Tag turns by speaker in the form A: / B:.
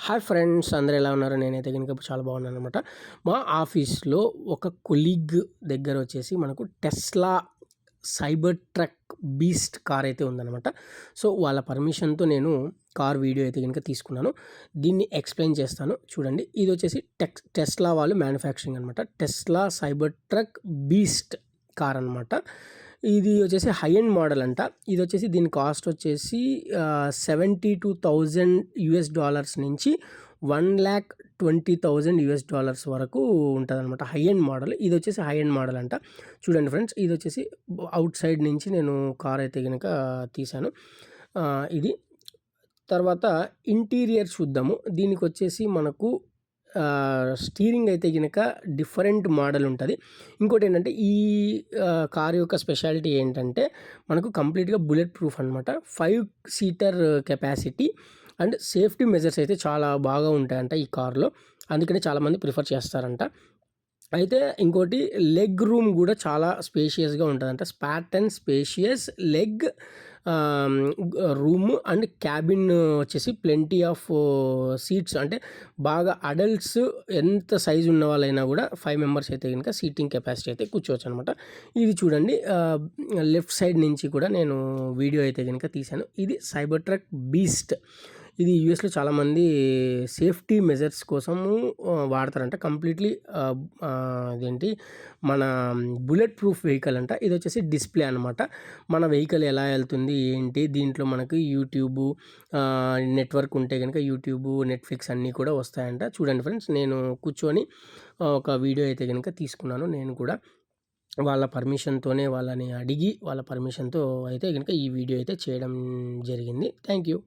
A: Hi friends, అందరూ ఎలా ఉన్నారు? నేనైతే కనుక చాలా బాగున్నాను అనమాట. మా ఆఫీస్లో ఒక కొలీగ్ దగ్గర వచ్చేసి మనకు Tesla cyber truck beast car అయితే ఉందన్నమాట. సో వాళ్ళ పర్మిషన్తో నేను కార్ వీడియో అయితే కనుక తీసుకున్నాను. దీన్ని ఎక్స్ప్లెయిన్ చేస్తాను చూడండి. ఇది వచ్చేసి టెస్లా వాళ్ళు మ్యానుఫ్యాక్చరింగ్ అనమాట. Tesla cyber truck beast car అనమాట. ఇది వచ్చేసి హై ఎండ్ మోడల్ అంట. ఇది వచ్చేసి దీని కాస్ట్ వచ్చేసి $72,000 నుంచి $120,000 వరకు ఉంటుంది అనమాట. High end model. ఇది వచ్చేసి హై ఎండ్ మోడల్ అంట. చూడండి ఫ్రెండ్స్, ఇది వచ్చేసి అవుట్ సైడ్ నుంచి నేను కార్ అయితే కనుక తీశాను. ఇది తర్వాత ఇంటీరియర్ చూద్దాము. దీనికి వచ్చేసి మనకు స్టీరింగ్ అయితే కనుక డిఫరెంట్ మోడల్ ఉంటుంది. ఇంకోటి ఏంటంటే ఈ కార్ యొక్క స్పెషాలిటీ ఏంటంటే మనకు కంప్లీట్గా బుల్లెట్ ప్రూఫ్ అనమాట. 5 seater capacity and safety measures అయితే చాలా బాగా ఉంటాయంట ఈ కార్లో. అందుకని చాలామంది ప్రిఫర్ చేస్తారంట. అయితే ఇంకోటి లెగ్ రూమ్ కూడా చాలా స్పేషియస్గా ఉంటుందంట. Spot and spacious leg room and cabin వచ్చేసి ప్లెంటీ ఆఫ్ సీట్స్, అంటే బాగా అడల్ట్స్ ఎంత సైజు ఉన్న వాళ్ళైనా కూడా 5 మెంబర్స్ అయితే కనుక సీటింగ్ కెపాసిటీ అయితే కూర్చోవచ్చు అనమాట. ఇది చూడండి, లెఫ్ట్ సైడ్ నుంచి కూడా నేను వీడియో అయితే కనుక తీశాను. ఇది సైబర్ ట్రక్ బీస్ట్. ఇది యూఎస్లో చాలామంది సేఫ్టీ మెజర్స్ కోసము వాడతారంట. కంప్లీట్లీ అదేంటి మన బుల్లెట్ ప్రూఫ్ వెహికల్ అంట. ఇది వచ్చేసి డిస్ప్లే అనమాట. మన వెహికల్ ఎలా వెళ్తుంది ఏంటి, దీంట్లో మనకు యూట్యూబ్ నెట్వర్క్ ఉంటే కనుక యూట్యూబ్, నెట్ఫ్లిక్స్ అన్నీ కూడా వస్తాయంట. చూడండి ఫ్రెండ్స్, నేను కూర్చొని ఒక వీడియో అయితే కనుక తీసుకున్నాను. నేను కూడా వాళ్ళ పర్మిషన్తోనే వాళ్ళని అడిగి వాళ్ళ పర్మిషన్తో అయితే కనుక ఈ వీడియో అయితే చేయడం జరిగింది. Thank you.